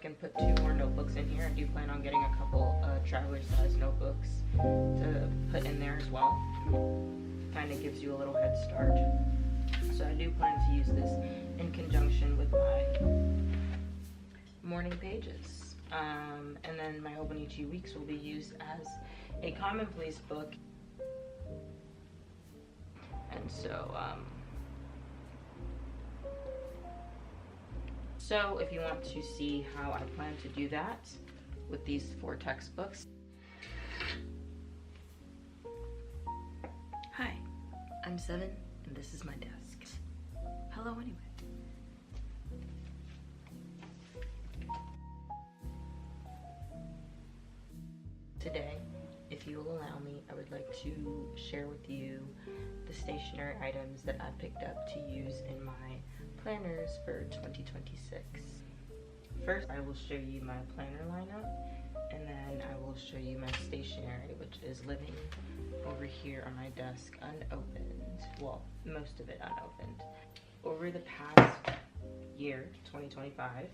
can put 2 more notebooks in here. I do plan on getting a couple traveler size notebooks to put in there as well. Kind of gives you a little head start. So I do plan to use this in conjunction with my morning pages. And then my Hobonichi weeks will be used as a commonplace book. And so if you want to see how I plan to do that with these 4 textbooks. Hi, I'm 7 and this is my desk. Hello anyway. Today, if you will allow me, I would like to share with you the stationery items that I picked up to use in my planners for 2026. First, I will show you my planner lineup, and then I will show you my stationery, which is living over here on my desk unopened. Well, most of it unopened. Over the past year, 2025,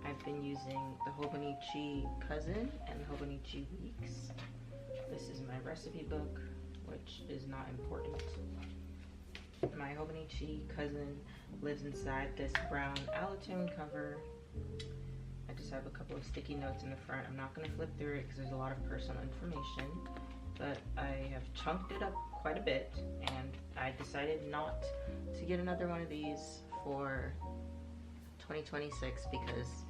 I've been using the Hobonichi Cousin and the Hobonichi Weeks. This is my recipe book, which is not important. My Hobonichi Cousin lives inside this brown Alatoon cover. I just have a couple of sticky notes in the front. I'm not going to flip through it because there's a lot of personal information, but I have chunked it up quite a bit, and I decided not to get another one of these for 2026 because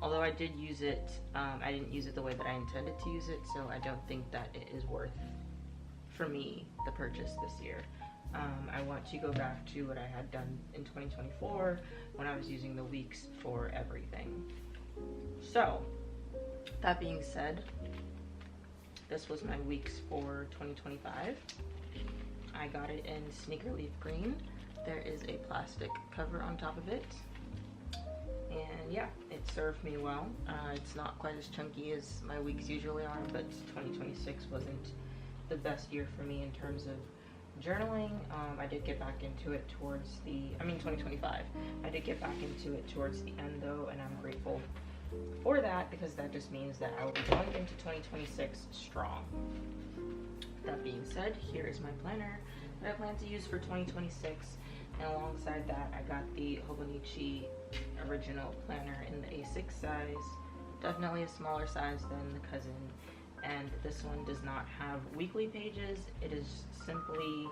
although I did use it, I didn't use it the way that I intended to use it, so I don't think that it is worth, for me, the purchase this year. I want to go back to what I had done in 2024 when I was using the weeks for everything. So, that being said, this was my weeks for 2025. I got it in Sneaker Leaf Green. There is a plastic cover on top of it. And yeah, it served me well. It's not quite as chunky as my weeks usually are, but 2026 wasn't the best year for me in terms of journaling. I did get back into it towards 2025. I did get back into it towards the end though, and I'm grateful for that because that just means that I will be going into 2026 strong. That being said, here is my planner that I plan to use for 2026. And alongside that, I got the Hobonichi original planner in the A6 size, definitely a smaller size than the Cousin. And this one does not have weekly pages. It is simply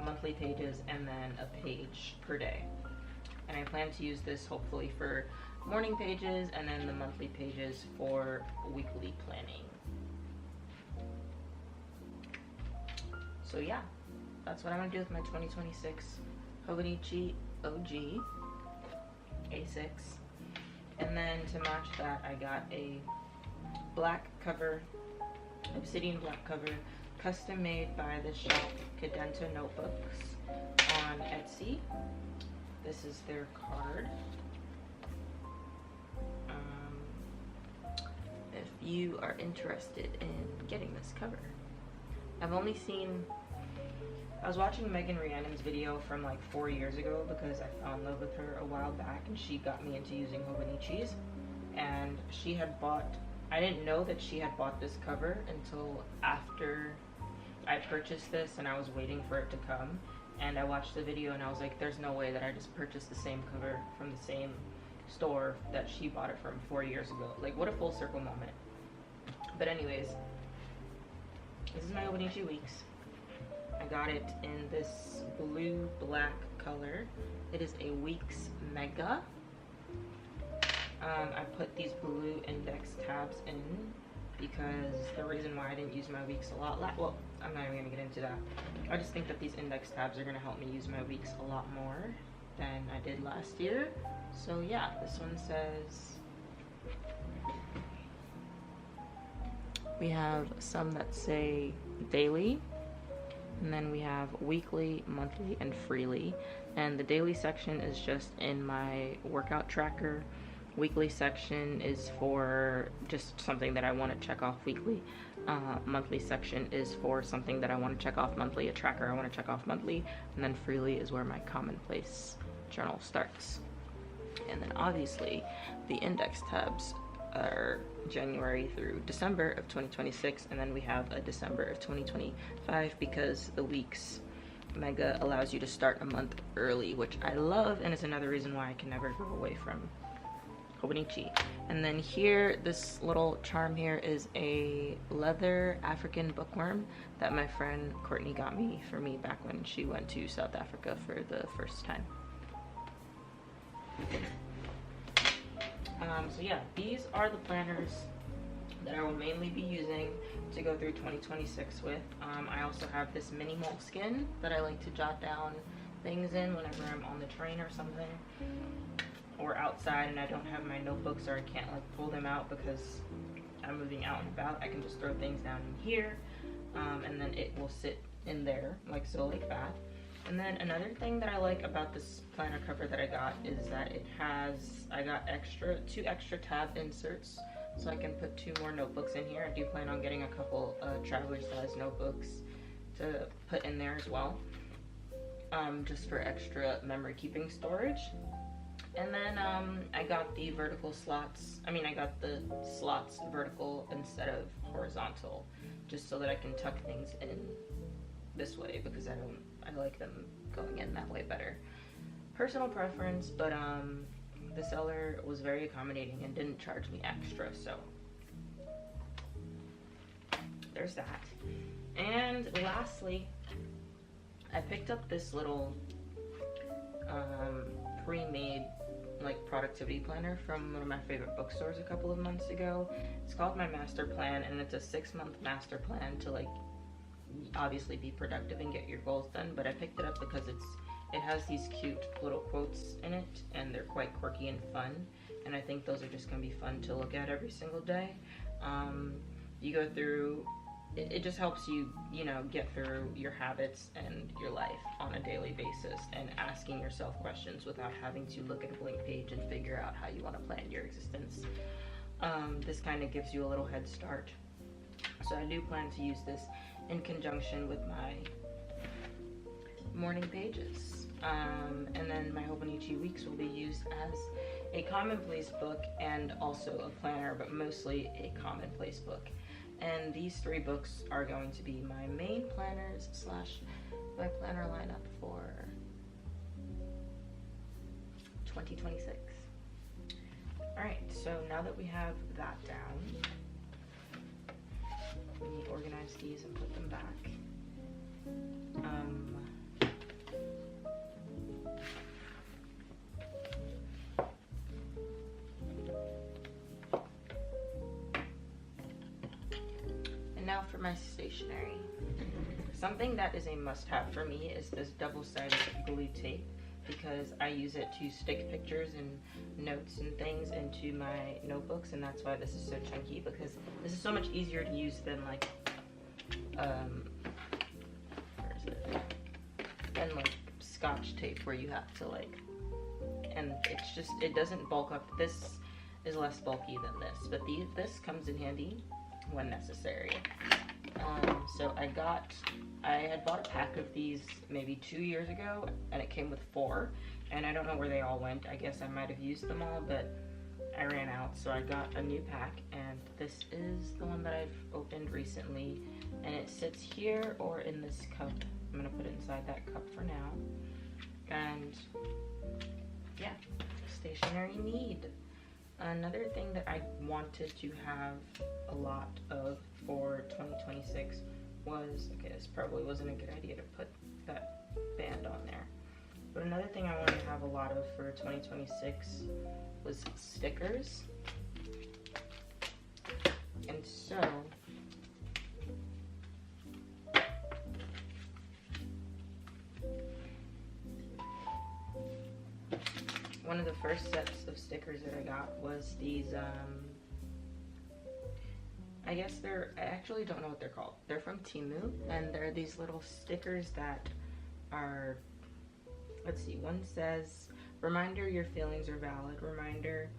monthly pages and then a page per day. And I plan to use this hopefully for morning pages and then the monthly pages for weekly planning. So yeah, that's what I'm gonna do with my 2026 Hobonichi OG A6. And then to match that, I got a black cover, obsidian black cover, custom made by the shop Cadenta Notebooks on Etsy. This is their card. If you are interested in getting this cover. I was watching Megan Rhiannon's video from like 4 years ago because I fell in love with her a while back and she got me into using Hobonichis. And she had bought, I didn't know that she had bought this cover until after I purchased this and I was waiting for it to come. And I watched the video and I was like, there's no way that I just purchased the same cover from the same store that she bought it from 4 years ago. Like, what a full circle moment. But anyways, this is my Hobonichi Weeks. I got it in this blue-black color. It is a Weeks Mega. I put these blue index tabs in because the reason why I didn't use my weeks a lot, well, I'm not even going to get into that. I just think that these index tabs are going to help me use my weeks a lot more than I did last year. So yeah, this one says, we have some that say daily, and then we have weekly, monthly, and freely. And the daily section is just in my workout tracker. Weekly section is for just something that I want to check off weekly. Monthly section is for something that I want to check off monthly, a tracker I want to check off monthly. And then freely is where my commonplace journal starts. And then obviously the index tabs are January through December of 2026, and then we have a December of 2025 because the weeks mega allows you to start a month early, which I love, and is another reason why I can never go away from Hobonichi. And then here, this little charm here is a leather African bookworm that my friend Courtney got me for me back when she went to South Africa for the first time. So yeah, these are the planners that I will mainly be using to go through 2026 with. I also have this mini moleskin that I like to jot down things in whenever I'm on the train or something, or outside and I don't have my notebooks, or I can't like pull them out because I'm moving out and about. I can just throw things down in here, and then it will sit in there like so, like that. And then another thing that I like about this planner cover that I got is that it has, I got two extra tab inserts, so I can put 2 more notebooks in here. I do plan on getting a couple traveler size notebooks to put in there as well, just for extra memory keeping storage. And then I got the vertical slots, I got the slots vertical instead of horizontal, just so that I can tuck things in this way, because I like them going in that way better. Personal preference, but the seller was very accommodating and didn't charge me extra, so there's that. And lastly, I picked up this little pre-made like productivity planner from one of my favorite bookstores a couple of months ago. It's called My Master Plan, and it's a 6-month master plan to like obviously be productive and get your goals done. But I picked it up because it has these cute little quotes in it, and they're quite quirky and fun, and I think those are just gonna be fun to look at every single day. You go through it just helps you, get through your habits and your life on a daily basis, and asking yourself questions without having to look at a blank page and figure out how you want to plan your existence. This kind of gives you a little head start. So I do plan to use this in conjunction with my morning pages. And then my Hobonichi weeks will be used as a commonplace book and also a planner, but mostly a commonplace book. And these 3 books are going to be my main planners / my planner lineup for 2026. Alright, so now that we have that down, let me organize these and put them back. And now for my stationery. Something that is a must-have for me is this double-sided glue tape, because I use it to stick pictures and notes and things into my notebooks, and that's why this is so chunky, because this is so much easier to use than like where is it? Than like Scotch tape, where you have to like, and it's just, it doesn't bulk up. This is less bulky than this, but this comes in handy when necessary. So I had bought a pack of these maybe 2 years ago, and it came with 4, and I don't know where they all went. I guess I might have used them all, but I ran out, so I got a new pack, and this is the one that I've opened recently, and it sits here or in this cup. I'm gonna put it inside that cup for now. And yeah, stationery need. Another thing that I wanted to have a lot of for 2026 was, okay, this probably wasn't a good idea to put that band on there, but another thing I wanted to have a lot of for 2026 was stickers. And so one of the first sets of stickers that I got was these, I guess I actually don't know what they're called. They're from Temu, and they're these little stickers that are, let's see, one says, reminder your feelings are valid, reminder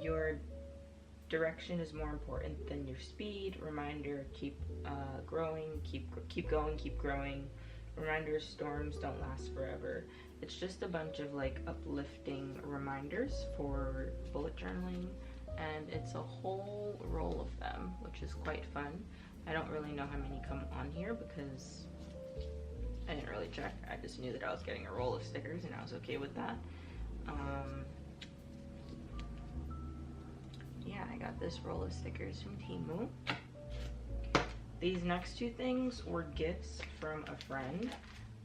your direction is more important than your speed, reminder keep growing, keep going, keep growing, reminders, storms don't last forever. It's just a bunch of like uplifting reminders for bullet journaling, and it's a whole roll of them, which is quite fun. I don't really know how many come on here because I didn't really check. I just knew that I was getting a roll of stickers and I was okay with that. Yeah, I got this roll of stickers from Temu. These next two things were gifts from a friend.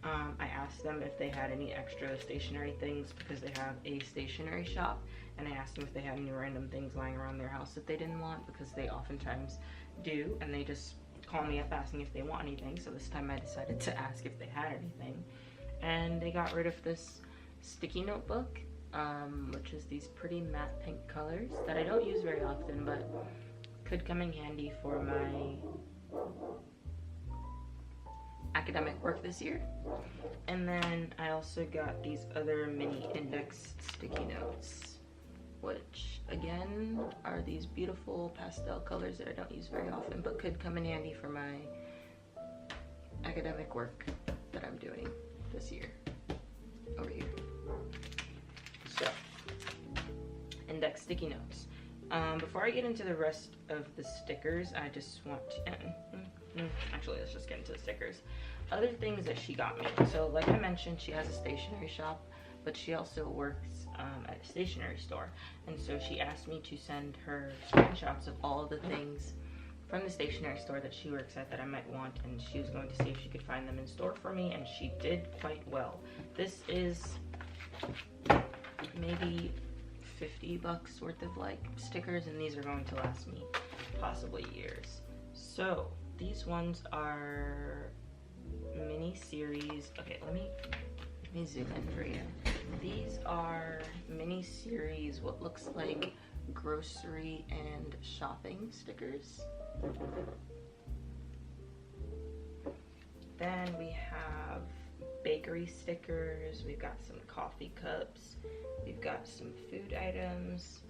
I asked them if they had any extra stationery things because they have a stationery shop, and I asked them if they had any random things lying around their house that they didn't want, because they oftentimes do, and they just call me up asking if they want anything. So this time I decided to ask if they had anything, and they got rid of this sticky notebook, which is these pretty matte pink colors that I don't use very often, but could come in handy for my academic work this year. And then I also got these other mini index sticky notes, which again are these beautiful pastel colors that I don't use very often, but could come in handy for my academic work that I'm doing this year over here. So, index sticky notes. Before I get into the rest of the stickers, I just want to, actually let's just get into the stickers. Other things that she got me. So like I mentioned, she has a stationery shop, but she also works at a stationery store. And so she asked me to send her screenshots of all of the things from the stationery store that she works at that I might want, and she was going to see if she could find them in store for me, and she did quite well. This is maybe $50 worth of like stickers, and these are going to last me possibly years. So these ones are mini series. Okay, let me zoom in for you. These are mini series, what looks like grocery and shopping stickers. Then we have bakery stickers, we've got some coffee cups, we've got some food items.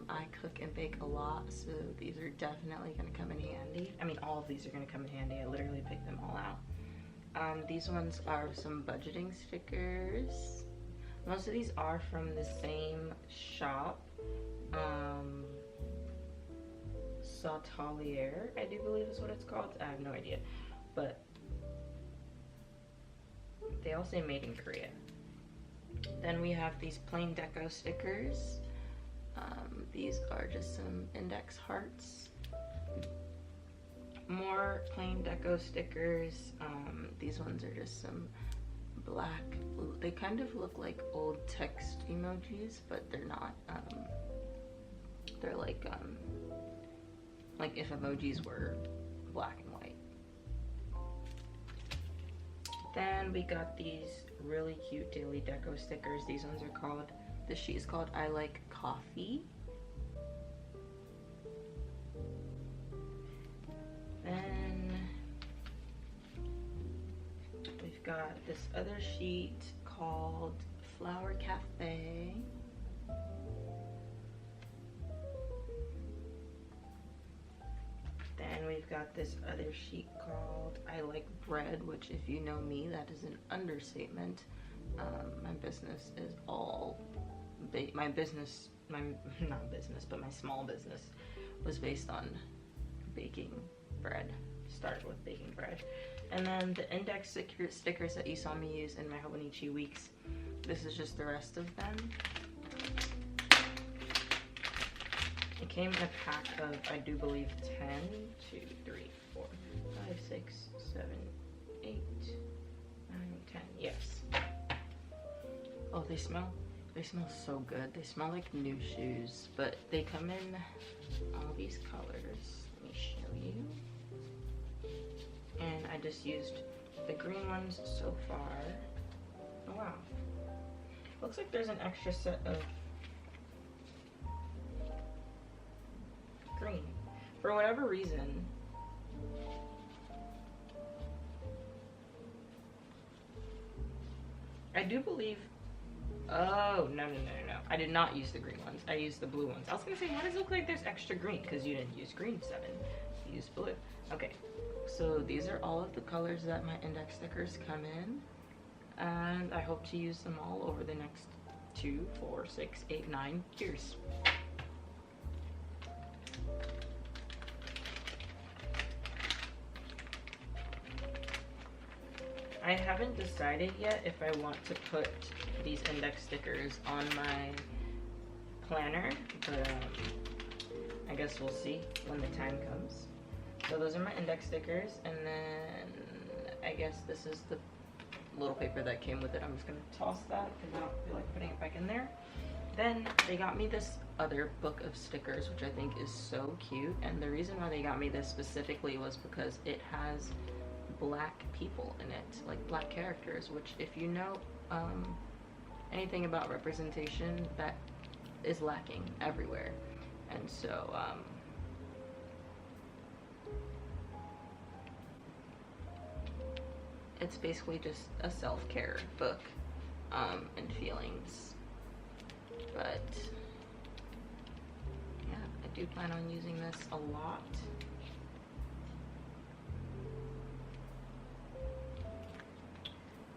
I cook and bake a lot, so these are definitely going to come in handy. I mean, all of these are going to come in handy. I literally picked them all out. These ones are some budgeting stickers. Most of these are from the same shop. Sautelier, I do believe is what it's called. I have no idea. But they all say made in Korea. Then we have these plain deco stickers. These are just some index hearts. More plain deco stickers. These ones are just some black, they kind of look like old text emojis, but they're not. They're like if emojis were black and white. Then we got these really cute daily deco stickers. These ones are called, this sheet is called I Like Coffee. Then we've got this other sheet called Flower Cafe. Then we've got this other sheet called I Like Bread, which if you know me, that is an understatement. My business is all, my small business was based on baking bread. Started with baking bread. And then the index stickers that you saw me use in my Hobonichi weeks, this is just the rest of them. It came in a pack of, I do believe, 10, 2, 3, 4, 5, 6, 7, 8, 9, 10, yes. Oh, they smell so good. They smell like new shoes, but they come in all these colors. Let me show you. And I just used the green ones so far. Oh wow. Looks like there's an extra set of green. For whatever reason, I do believe, oh, no. I did not use the green ones. I used the blue ones. I was gonna say, how does it look like there's extra green? Because you didn't use green 7. use blue. Okay, so these are all of the colors that my index stickers come in, and I hope to use them all over the next 2, 4, 6, 8, 9 years. I haven't decided yet if I want to put these index stickers on my planner, but I guess we'll see when the time comes. So those are my index stickers, and then I guess this is the little paper that came with it. I'm just gonna toss that because I don't feel like putting it back in there. Then they got me this other book of stickers, which I think is so cute, and the reason why they got me this specifically was because it has black people in it, like black characters, which if you know anything about representation, that is lacking everywhere. And so it's basically just a self-care book and feelings, but yeah, I do plan on using this a lot.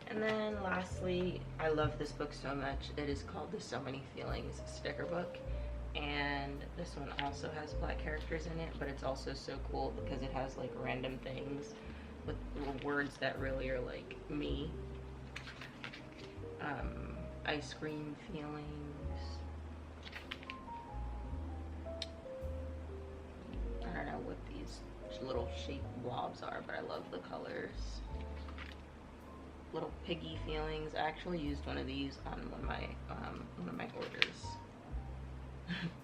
And then lastly, I love this book so much. It is called the So Many Feelings sticker book, and this one also has black characters in it, but it's also so cool because it has like random things with little words that really are like me. Ice cream feelings. I don't know what these little shaped blobs are, but I love the colors. Little piggy feelings. I actually used one of these on one of my orders.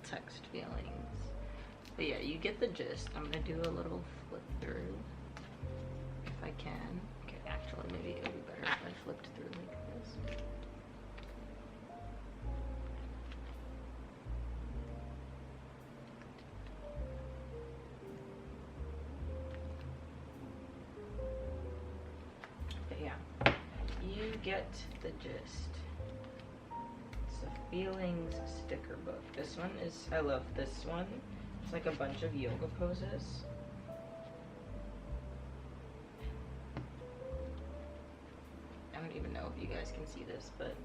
Text feelings. But yeah, you get the gist. I'm gonna do a little flip through if I can. Okay, actually maybe it would be better if I flipped through like this. But yeah, you get the gist. It's a feelings sticker book. This one is, I love this one. It's like a bunch of yoga poses. I don't even know if you guys can see this, but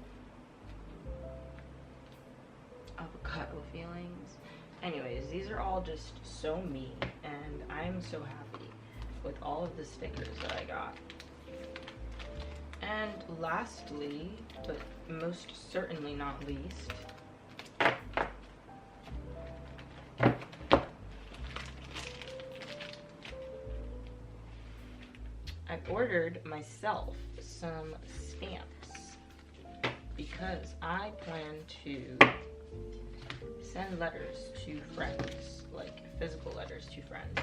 avocado feelings. Anyways, these are all just so me, and I'm so happy with all of the stickers that I got. And lastly, but most certainly not least, I ordered myself some stamps because I plan to send letters to friends, like physical letters to friends.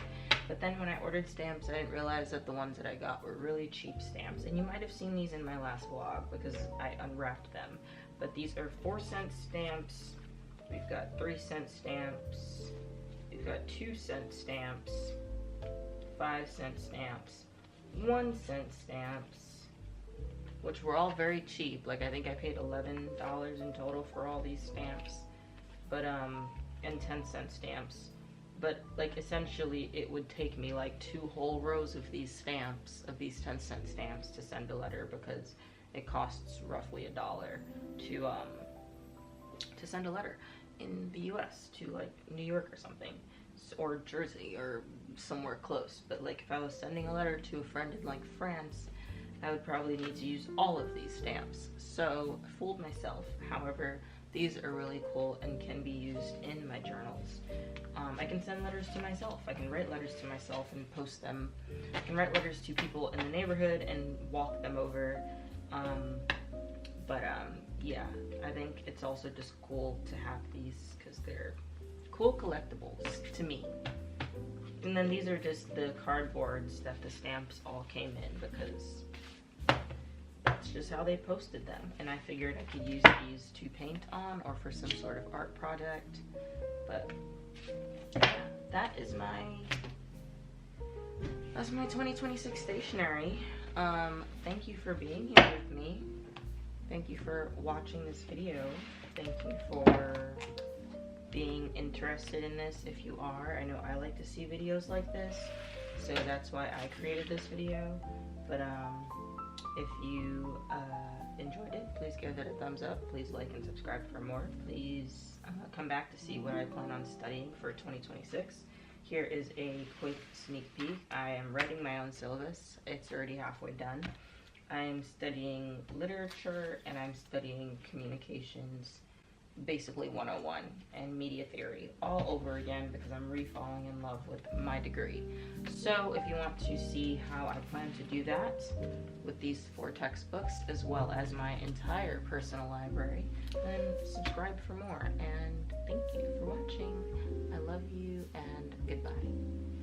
But then when I ordered stamps, I didn't realize that the ones that I got were really cheap stamps. And you might have seen these in my last vlog because I unwrapped them. But these are 4-cent stamps. We've got 3-cent stamps. We've got 2-cent stamps. 5-cent stamps. 1-cent stamps. Which were all very cheap. Like I think I paid $11 in total for all these stamps. But and 10-cent stamps. But like essentially it would take me like 2 whole rows of these stamps, of these 10-cent stamps to send a letter because it costs roughly $1 to send a letter in the US to like New York or something, or Jersey or somewhere close. But like if I was sending a letter to a friend in like France, I would probably need to use all of these stamps. So I fooled myself. However, these are really cool and can be used in my journals. I can send letters to myself. I can write letters to myself and post them. I can write letters to people in the neighborhood and walk them over. Yeah, I think it's also just cool to have these because they're cool collectibles to me. And then these are just the cardboards that the stamps all came in because that's just how they posted them. And I figured I could use these to paint on or for some sort of art project. But yeah, that's my 2026 stationery. Thank you for being here with me. Thank you for watching this video. Thank you for being interested in this. If you are, I know I like to see videos like this, so that's why I created this video. But if you enjoyed it, please give it a thumbs up. Please like and subscribe for more. Please come back to see what I plan on studying for 2026. Here is a quick sneak peek. I am writing my own syllabus. It's already halfway done. I'm studying literature and I'm studying communications, basically 101, and media theory all over again because I'm falling in love with my degree. So if you want to see how I plan to do that with these 4 textbooks as well as my entire personal library, then subscribe for more. And thank you for watching. I love you and goodbye.